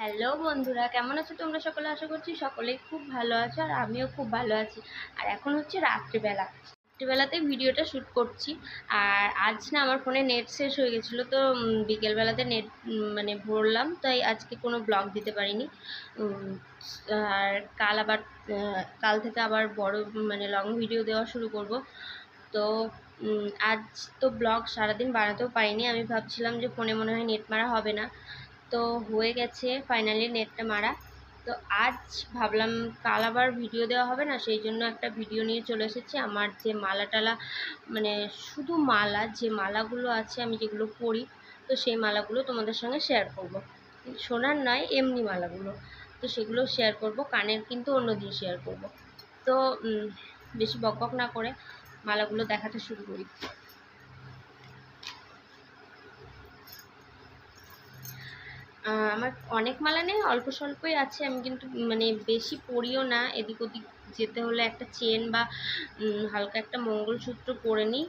Hello বন্ধুরা, কেমন আছো তোমরা সকলে? আশা করছি সকলেই খুব ভালো আছো, আর আমিও খুব ভালো আছি। আর এখন হচ্ছে রাত্রিবেলাতে ভিডিওটা শ্যুট করছি। আর আজ না আমার ফোনে নেট শেষ হয়ে গেছিলো, তো বিকেলবেলাতে নেট মানে ভরলাম, তাই আজকে কোনো ব্লগ দিতে পারিনি। আর কাল থেকে আবার বড় মানে লং ভিডিও দেওয়া শুরু করব। তো আজ তো ব্লগ সারাদিন বানাতেও পারিনি। আমি ভাবছিলাম যে ফোনে মনে হয় নেট মারা হবে না, তো হয়ে গেছে ফাইনালি নেটটা মারা। তো আজ ভাবলাম কাল আবার ভিডিও দেওয়া হবে না, সেই জন্য একটা ভিডিও নিয়ে চলে এসেছি। আমার যে মালা মানে শুধু মালা, যে মালাগুলো আছে আমি যেগুলো পরি, তো সেই মালাগুলো তোমাদের সঙ্গে শেয়ার করব। সোনার নয়, এমনি মালাগুলো, তো সেগুলো শেয়ার করব। কানের কিন্তু অন্য দিন শেয়ার করব। তো বেশি বকবক না করে মালাগুলো দেখাতে শুরু করি। আমার অনেক মালা নেই, অল্প স্বল্পই আছে। আমি কিন্তু মানে বেশি পরিও না, এদিক ওদিক যেতে হলে একটা চেন বা হালকা একটা মঙ্গলসূত্র পরে নিই।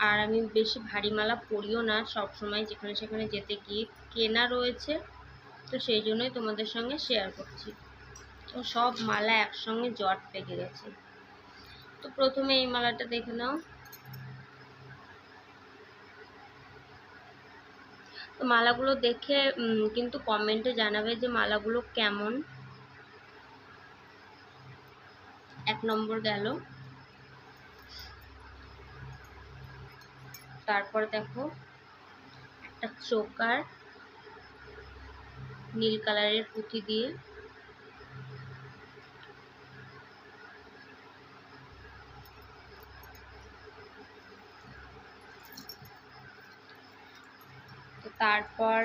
আর আমি বেশি ভারী মালা পরিও না, সব সময় যেখানে সেখানে যেতে গিয়ে কেনা রয়েছে, তো সেই জন্যই তোমাদের সঙ্গে শেয়ার করছি। তো সব মালা একসঙ্গে জট পেকে গেছে। তো প্রথমে এই মালাটা দেখে নাও। তো মালাগুলো দেখে কিন্তু কমেন্টে জানাবে যে মালাগুলো কেমন। 1 নম্বর গেল। তারপর দেখো একটা চোকার নীল কালারের পুঁতি দিয়ে, তো তারপর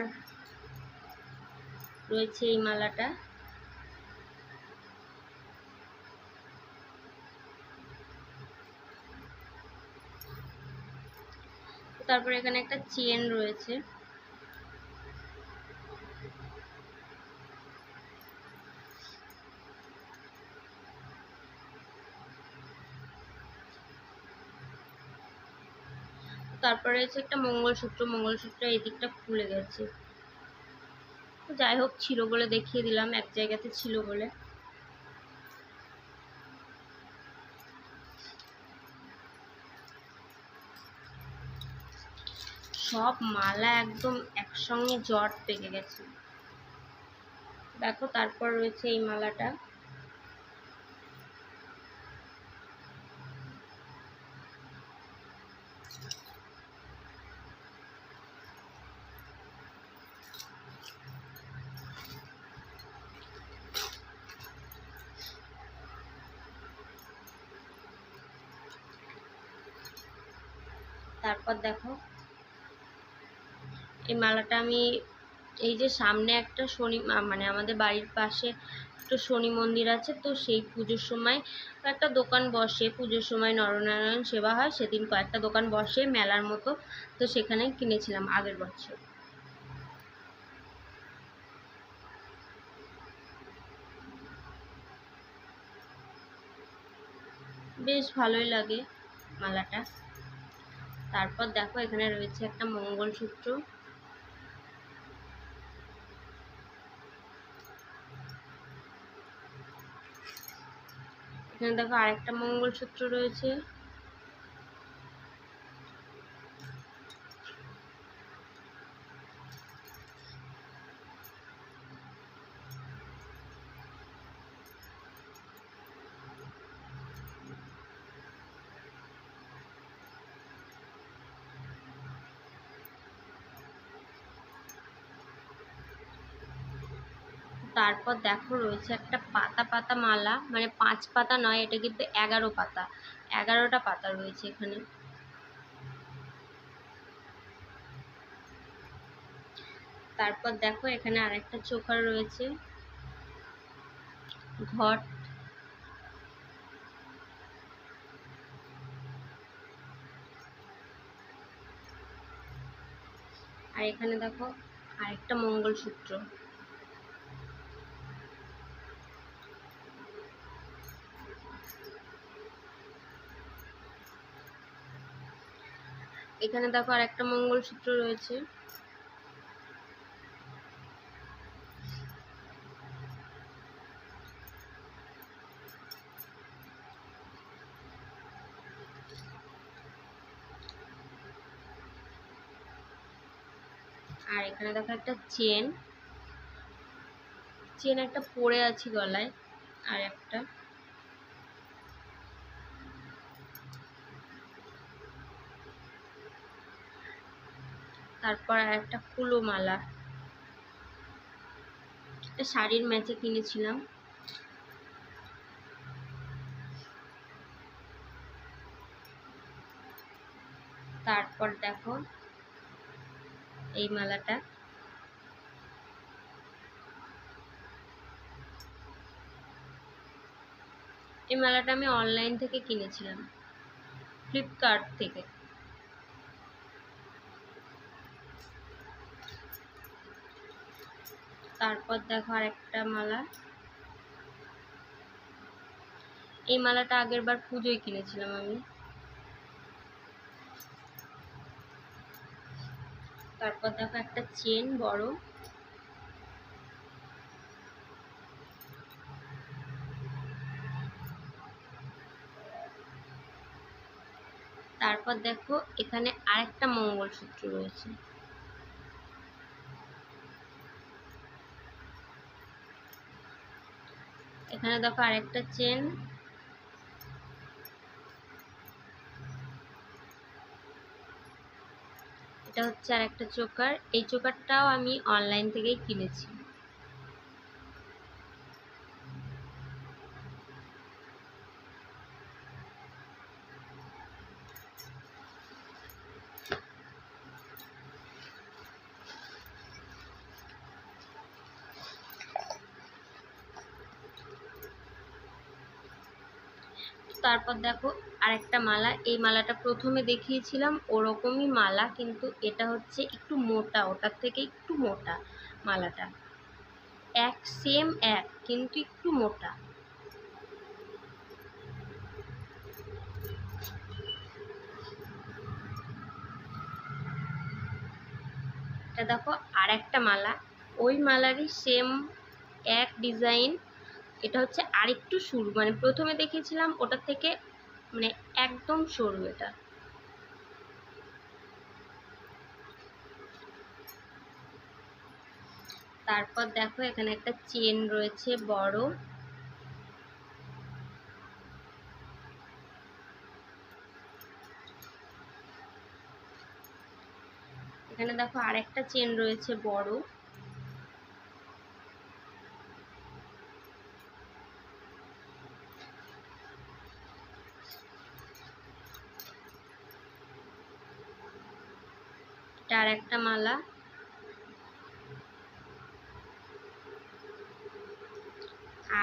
রয়েছে এই মালাটা। তারপর এখানে একটা চেন রয়েছে। তারপরে রয়েছে একটা মঙ্গলসূত্র এই দিকটা খুলে গেছে। তো যাই হোক, ছিল বলে দেখিয়ে দিলাম, এক জায়গাতে ছিল বলে। সব মালা একদম একসঙ্গে জট পেকে গেছে। দেখো তারপর রয়েছে এই মালাটা। তারপর দেখো এই মালাটা আমি, এই যে সামনে একটা শনি মানে আমাদের বাড়ির পাশে একটা শনি মন্দির আছে, তো সেই পুজোর সময় একটা দোকান বসে, পুজোর সময় নরনারায়ণ সেবা হয়, সেদিন কয়েকটা দোকান বসে মেলার মতো, তো সেখানে কিনেছিলাম আগের বছর। বেশ ভালোই লাগে মালাটা। তারপর দেখো এখানে রয়েছে একটা মঙ্গলসূত্র। এখানে দেখো আরেকটা মঙ্গলসূত্র রয়েছে। তারপর দেখো রয়েছে একটা পাতা পাতা মালা, মানে 5 পাতা নয়, এটা কিন্তু 11 পাতা, 11টা পাতা রয়েছে এখানে। তারপর দেখো এখানে আরেকটা চোকার রয়েছে, ঘট। আর এখানে দেখো আরেকটা মঙ্গলসূত্র। এখানে দেখো আরেকটা মঙ্গলসূত্র রয়েছে। আর এখানে দেখো একটা চেন একটা পরে আছে গলায়, আর একটা তারপর আর একটা ফুলো মালা, একটা শাড়ির ম্যাচে কিনেছিলাম। তারপর দেখো এই মালাটা, এই মালাটা আমি অনলাইন থেকে কিনেছিলাম, ফ্লিপকার্ট থেকে। তারপর দেখো আর একটা মালা, এই মালাটা আগের বার পুজোয় কিনেছিলাম আমি। তারপর দেখো একটা চেন বড়, তারপর দেখো এখানে আরেকটা মঙ্গলসূত্র রয়েছে। এখানে দেখো আরেকটা চেন, এটা হচ্ছে আরেকটা চোকার, এই চোকারটাও আমি অনলাইন থেকেই কিনেছি। তারপর দেখো আরেকটা মালা, এই মালাটা প্রথমে দেখিয়েছিলাম ওরকমই মালা, কিন্তু এটা হচ্ছে একটু মোটা, ওটার থেকে একটু মোটা মালাটা, সেম এক কিন্তু একটু মোটা। এটা দেখো আর একটা মালা, ওই মালারই সেম এক ডিজাইন, এটা হচ্ছে আরেকটু সরু, মানে প্রথমে দেখিয়েছিলাম ওটার থেকে মানে একদম সরু এটা। তারপর দেখো এখানে একটা চেন রয়েছে বড়, এখানে দেখো আরেকটা চেন রয়েছে বড়, এটা আর একটা মালা,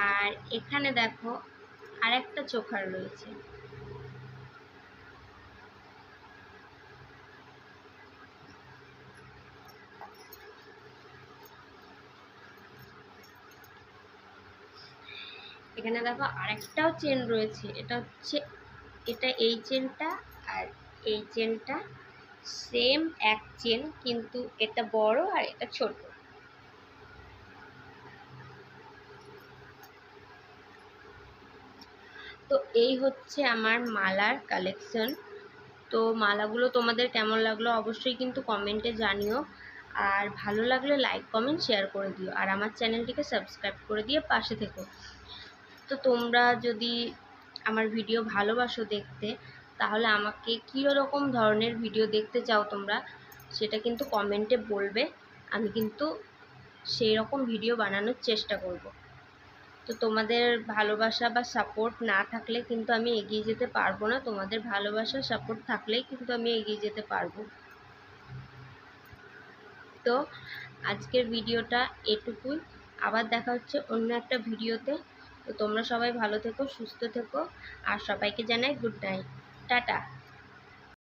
আর এখানে দেখো আরেকটা চোকার রয়েছে। এখানে দেখো আরেকটাও চেন রয়েছে, এটা হচ্ছে এই চেনটা আর এই চেনটা সেম এক চেন, কিন্তু এটা বড় আর এটা ছোট। তো এই হচ্ছে আমার মালার কালেকশন। তো মালাগুলো তোমাদের কেমন লাগলো অবশ্যই কিন্তু কমেন্টে জানিও, আর ভালো লাগলে লাইক কমেন্ট শেয়ার করে দিও, আর আমার চ্যানেলটিকে সাবস্ক্রাইব করে দিয়ে পাশে থেকো। তো তোমরা যদি আমার ভিডিও ভালোবাসো দেখতে, তাহলে আমাকে কীরকম ধরনের ভিডিও দেখতে চাও তোমরা সেটা কিন্তু কমেন্টে বলবে, আমি কিন্তু সেই রকম ভিডিও বানানোর চেষ্টা করব। তো তোমাদের ভালোবাসা বা সাপোর্ট না থাকলে কিন্তু আমি এগিয়ে যেতে পারবো না, তোমাদের ভালোবাসা সাপোর্ট থাকলেই কিন্তু আমি এগিয়ে যেতে পারবো। তো আজকের ভিডিওটা এটুকুই, আবার দেখা হচ্ছে অন্য একটা ভিডিওতে। তো তোমরা সবাই ভালো থেকো, সুস্থ থেকো, আর সবাইকে জানাই গুড নাইট, টাটা।